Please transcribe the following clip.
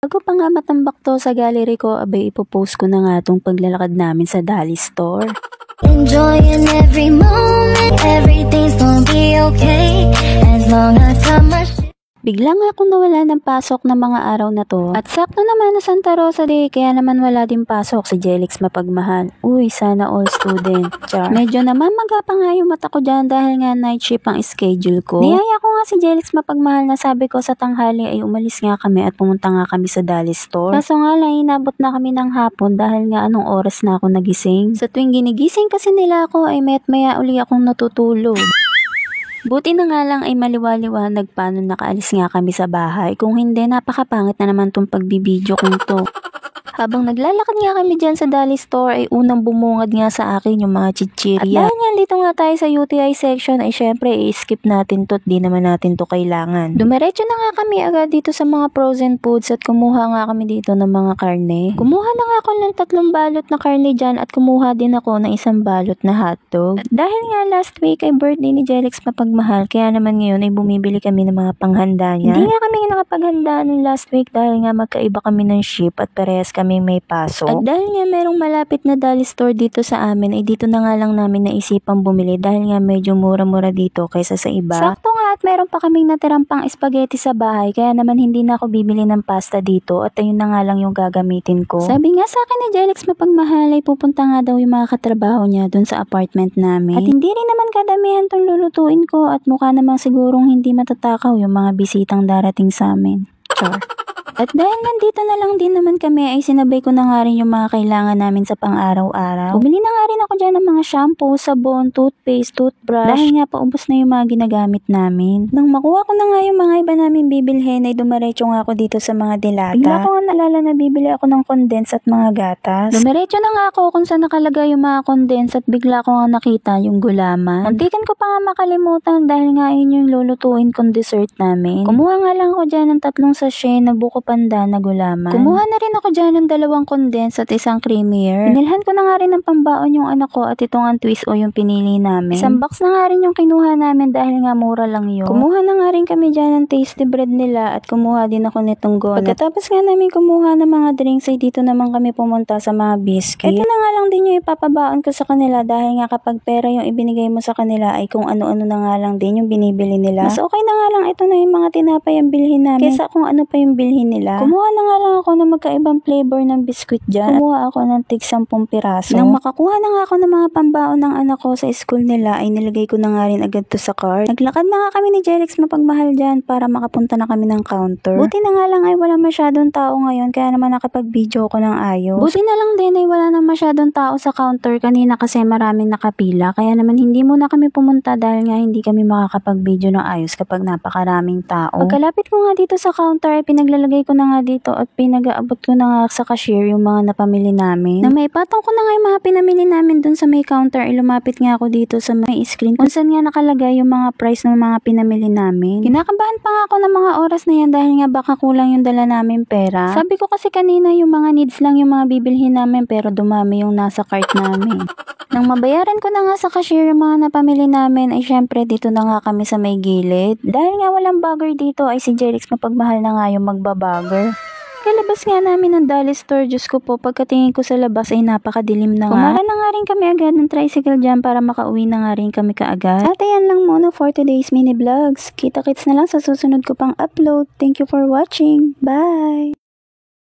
Bago pa nga matambak to sa gallery ko, abay ipopost ko na nga tong paglalakad namin sa Dali Store. Enjoying every moment, everything's gonna be okay as long as I'm Bigla nga akong nawala ng pasok ng mga araw na to. At sakto naman na Santa Rosa Day, kaya naman wala din pasok si Jelix Mapagmahal. Uy, sana all student. Char. Medyo namamaga pa nga yung mata ko dyan dahil nga night shift ang schedule ko. Niyaya ko nga si Jelix Mapagmahal na sabi ko sa tanghali ay umalis nga kami at pumunta nga kami sa Dali Store. Kaso nga lang, inabot na kami ng hapon dahil nga anong oras na ako nagising. Sa tuwing ginigising kasi nila ako ay mayat maya uli akong natutulog. Buti na nga lang ay maliwaliwanag paano nakaalis nga kami sa bahay. Kung hindi, napakapangit na naman tong pagbibideo kong to. Habang naglalakad nga kami dyan sa Dali Store ay unang bumungad nga sa akin yung mga chichirya. At dahil nga dito nga tayo sa UTI section ay syempre i-skip natin to at di naman natin to kailangan. Dumiretso na nga kami agad dito sa mga frozen foods at kumuha nga kami dito ng mga karne. Kumuha na nga ako ng 3 balot na karne dyan at kumuha din ako ng 1 balot na hotdog. At dahil nga last week ay birthday ni Jelix Mapagmahal, kaya naman ngayon ay bumibili kami ng mga panghanda niya. Hindi nga kami nakapaghanda nung last week dahil nga magkaiba kami ng ship at parehas kami may pasok. At dahil nga merong malapit na Dali Store dito sa amin ay dito na nga lang namin naisipang bumili dahil nga medyo mura-mura dito kaysa sa iba. Sakto nga at meron pa kaming natirang pang spaghetti sa bahay kaya naman hindi na ako bibili ng pasta dito at ayun na nga lang yung gagamitin ko. Sabi nga sa akin ni Jelix Mapagmahal ay pupunta nga daw yung mga katrabaho niya dun sa apartment namin. At hindi rin naman kadamihan tong lulutuin ko at mukha namang sigurong hindi matatakaw yung mga bisitang darating sa amin. Char. At dahil nandito na lang din naman kami ay sinabay ko na nga rin yung mga kailangan namin sa pang-araw-araw. Bumili na nga rin ako dyan ng mga shampoo, sabon, toothpaste, toothbrush. Dahil nga paubos na yung mga ginagamit namin. Nang makuha ko na nga yung mga iba namin bibilhin ay dumiretso nga ako dito sa mga dilata. Bigla ko nga naalala na bibili ako ng condense at mga gatas. Dumiretso na nga ako kung saan nakalagay yung mga condense at bigla ko nga nakita yung gulaman. Muntikan ko pa nga makalimutan dahil nga yun yung lulutuin kong dessert namin. Kumuha nga lang ako dyan ng 3 sachet na buko panda na gulaman. Kumuha na rin ako dyan ng 2 condense at 1 creamier. Pinilhan ko na nga rin ng pambaon yung anak ko at itong ang twist o yung pinili namin. 1 box na nga rin yung kinuha namin dahil nga mura lang yun. Kumuha na nga rin kami dyan ng tasty bread nila at kumuha din ako nitong donut. Pagkatapos nga namin kumuha ng mga drinks ay dito naman kami pumunta sa mga biscuit. Ito na nga lang din yung ipapabaon ko sa kanila dahil nga kapag pera yung ibinigay mo sa kanila ay kung ano-ano na nga lang din yung binibili nila. Mas okay na nga lang ito na yung mga tinapay ang bilhin namin kaysa kung ano pa yung bilhin nila. Kumuha na nga lang ako ng magkaibang flavor ng biscuit dyan. Kumuha ako ng tig 10 piraso. Nang makakuha na nga ako ng mga pambaon ng anak ko sa school nila ay nilagay ko na nga rin agad to sa cart. Naglakad na nga kami ni Jelix Mapagmahal dyan para makapunta na kami ng counter. Buti na nga lang ay wala masyadong tao ngayon kaya naman nakapag-video ko ng ayos. Buti na lang din ay wala na masyadong tao sa counter kanina kasi maraming nakapila kaya naman hindi muna kami pumunta dahil nga hindi kami makakapag-video ng ayos kapag napakaraming tao. Pagkalapit ko nga dito sa counter ay pinaglalagay ko na nga dito at pinag-aabot ko na nga sa cashier yung mga napamili namin. Na may patong ko na nga yung mga pinamili namin dun sa may counter ay lumapit nga ako dito sa may screen kung saan nga nakalagay yung mga price ng mga pinamili namin. Kinakabahan pa nga ako ng mga oras na yan dahil nga baka kulang yung dala namin pera. Sabi ko kasi kanina yung mga needs lang yung mga bibilhin namin pero dumami yung nasa cart namin. Nang mabayaran ko na nga sa cashier yung mga napamili namin ay syempre dito na nga kami sa may gilid. Dahil nga walang bagger dito ay si Jelix Mapagmahal na nga yung magbabagger. Kalabas nga namin ng Dali Store, Diyos ko po, pagkatingin ko sa labas ay napakadilim na nga. Kumara na nga rin kami agad ng tricycle dyan para makauwi na nga rin kami kaagad. At ayan lang muna for today's mini vlogs. Kita-kits na lang sa susunod ko pang upload. Thank you for watching. Bye!